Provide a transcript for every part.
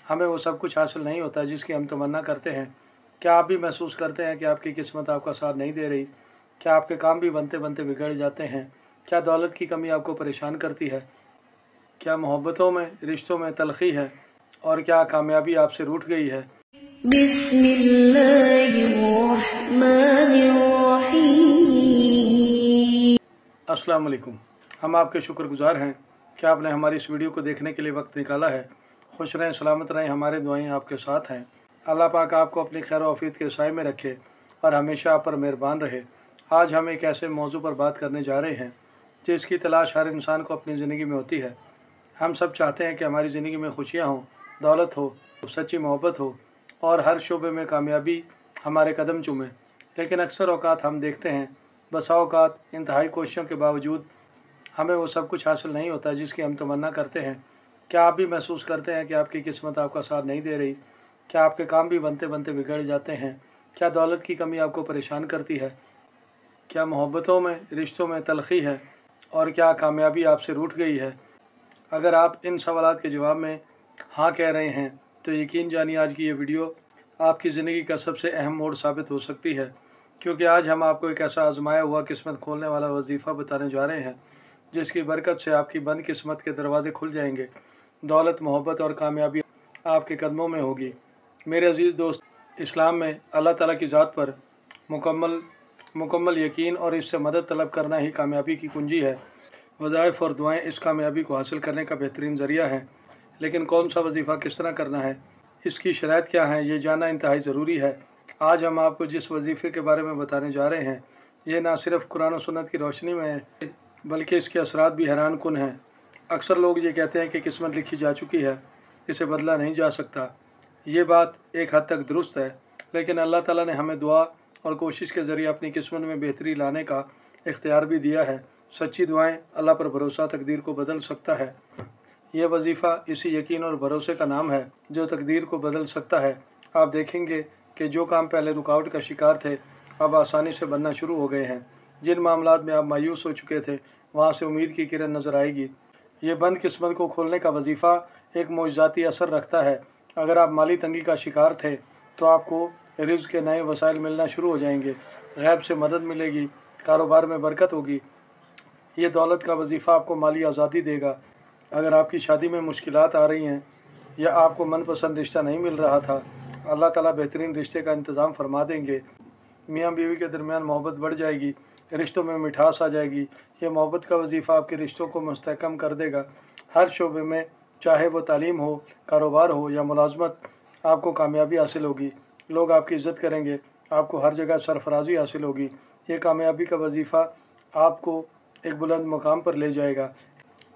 हमें वो सब कुछ हासिल नहीं होता जिसकी हम तमन्ना करते हैं। क्या आप भी महसूस करते हैं कि आपकी किस्मत आपका साथ नहीं दे रही? क्या आपके काम भी बनते बनते बिगड़ जाते हैं? क्या दौलत की कमी आपको परेशान करती है? क्या मोहब्बतों में, रिश्तों में तलखी है? और क्या कामयाबी आपसे रूठ गई है? अस्सलाम वालेकुम। हम आपके शुक्रगुजार हैं कि आपने हमारी इस वीडियो को देखने के लिए वक्त निकाला है। खुश रहें, सलामत रहें, हमारे दुआएं आपके साथ हैं। अल्लाह पाक आपको अपनी खैर औफियत के साए में रखे और हमेशा आप पर मेहरबान रहे। आज हम एक ऐसे मौजू पर बात करने जा रहे हैं जिसकी तलाश हर इंसान को अपनी ज़िंदगी में होती है। हम सब चाहते हैं कि हमारी ज़िंदगी में खुशियाँ हों, दौलत हो, सच्ची मोहब्बत हो और हर शोबे में कामयाबी हमारे कदम चूमे। लेकिन अक्सर औक़ात हम देखते हैं बसा औक़ात इंतहाई कोशिशों के बावजूद हमें वो सब कुछ हासिल नहीं होता जिसकी हम तमन्ना करते हैं। क्या आप भी महसूस करते हैं कि आपकी किस्मत आपका साथ नहीं दे रही? क्या आपके काम भी बनते बनते बिगड़ जाते हैं? क्या दौलत की कमी आपको परेशान करती है? क्या मोहब्बतों में, रिश्तों में तलखी है? और क्या कामयाबी आपसे रूठ गई है? अगर आप इन सवालात के जवाब में हाँ कह रहे हैं तो यकीन जानिए आज की ये वीडियो आपकी ज़िंदगी का सबसे अहम मोड़ साबित हो सकती है, क्योंकि आज हम आपको एक ऐसा आजमाया हुआ किस्मत खोलने वाला वजीफ़ा बताने जा रहे हैं जिसकी बरकत से आपकी बंद किस्मत के दरवाज़े खुल जाएंगे। दौलत, मोहब्बत और कामयाबी आपके कदमों में होगी। मेरे अज़ीज़ दोस्त, इस्लाम में अल्लाह ताला की ज़ात पर मुकम्मल यकीन और इससे मदद तलब करना ही कामयाबी की कुंजी है। वज़ाइफ और दुआएं इस कामयाबी को हासिल करने का बेहतरीन ज़रिया है। लेकिन कौन सा वजीफ़ा किस तरह करना है, इसकी शराइत क्या है, ये जानना इंतहाई ज़रूरी है। आज हम आपको जिस वजीफ़े के बारे में बताने जा रहे हैं ये ना सिर्फ़ कुरान और सुन्नत की रोशनी में है बल्कि इसके असरात भी हैरान कुन हैं। अक्सर लोग ये कहते हैं कि किस्मत लिखी जा चुकी है, इसे बदला नहीं जा सकता। ये बात एक हद तक दुरुस्त है, लेकिन अल्लाह ताला ने हमें दुआ और कोशिश के ज़रिए अपनी किस्मत में बेहतरी लाने का इख्तियार भी दिया है। सच्ची दुआएं, अल्लाह पर भरोसा तकदीर को बदल सकता है। यह वजीफ़ा इसी यकीन और भरोसे का नाम है जो तकदीर को बदल सकता है। आप देखेंगे कि जो काम पहले रुकावट का शिकार थे अब आसानी से बनना शुरू हो गए हैं। जिन मामलात में आप मायूस हो चुके थे वहाँ से उम्मीद की किरण नज़र आएगी। ये बंद किस्मत को खोलने का वजीफ़ा एक मोजज़ाती असर रखता है। अगर आप माली तंगी का शिकार थे तो आपको रिज़्क़ के नए वसाइल मिलना शुरू हो जाएंगे, गैब से मदद मिलेगी, कारोबार में बरकत होगी। ये दौलत का वजीफ़ा आपको माली आज़ादी देगा। अगर आपकी शादी में मुश्किलात आ रही हैं या आपको मनपसंद रिश्ता नहीं मिल रहा था, अल्लाह ताला बेहतरीन रिश्ते का इंतज़ाम फरमा देंगे। मियाँ बीवी के दरमियान मोहब्बत बढ़ जाएगी, रिश्तों में मिठास आ जाएगी। ये मोहब्बत का वजीफ़ा आपके रिश्तों को मुस्तहकम कर देगा। हर शोबे में, चाहे वो तालीम हो, कारोबार हो या मुलाजमत, आपको कामयाबी हासिल होगी। लोग आपकी इज़्ज़त करेंगे, आपको हर जगह सरफराजी हासिल होगी। ये कामयाबी का वजीफ़ा आपको एक बुलंद मुकाम पर ले जाएगा।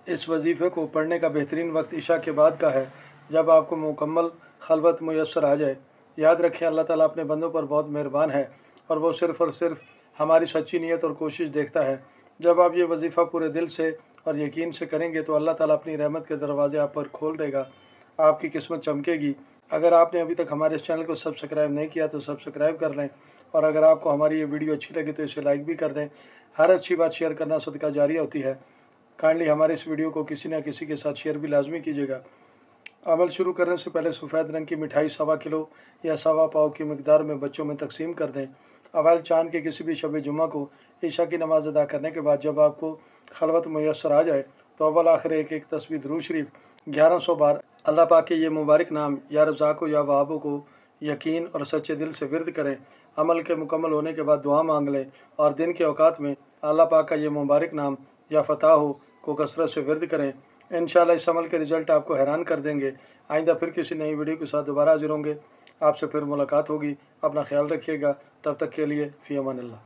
इस वजीफ़े को पढ़ने का बेहतरीन वक्त इशा के बाद का है, जब आपको मुकम्मल खलवत मुयस्सर आ जाए। याद रखें, अल्लाह ताला अपने बंदों पर बहुत मेहरबान है और वो सिर्फ़ और सिर्फ हमारी सच्ची नीयत और कोशिश देखता है। जब आप ये वजीफ़ा पूरे दिल से और यकीन से करेंगे तो अल्लाह ताला अपनी रहमत के दरवाज़े आप पर खोल देगा, आपकी किस्मत चमकेगी। अगर आपने अभी तक हमारे इस चैनल को सब्सक्राइब नहीं किया तो सब्सक्राइब कर लें, और अगर आपको हमारी ये वीडियो अच्छी लगी तो इसे लाइक भी कर दें। हर अच्छी बात शेयर करना सदका जारिया होती है। काइंडली हमारे इस वीडियो को किसी न किसी के साथ शेयर भी लाजमी कीजिएगा। अमल शुरू करने से पहले सफ़ेद रंग की मिठाई 1.25 किलो या 1.25 पाव की मिकदार में बच्चों में तकसीम कर दें। अवैल चाँद के किसी भी शब जुम्मा को ईशा की नमाज़ अदा करने के बाद जब आपको खलवत मुयस्सर आ जाए तो अव्वल आखिर एक एक तस्बीह दुरूद शरीफ 1100 बार अल्लाह पाक के ये मुबारक नाम या रज़ाक़ो या वहाबो को यकीन और सच्चे दिल से विर्द करें। अमल के मुकम्मल होने के बाद दुआ मांग लें और दिन के औकात में अल्लाह पाक का ये मुबारक नाम या फ़ताह हो को कसरत से विर्द करें। इंशाअल्लाह इस अमल के रिज़ल्ट आपको हैरान कर देंगे। आइंदा फिर किसी नई वीडियो के साथ दोबारा हाजिर होंगे। आपसे फिर मुलाकात होगी। अपना ख्याल रखिएगा। तब तक के लिए फ़ी अमान अल्लाह।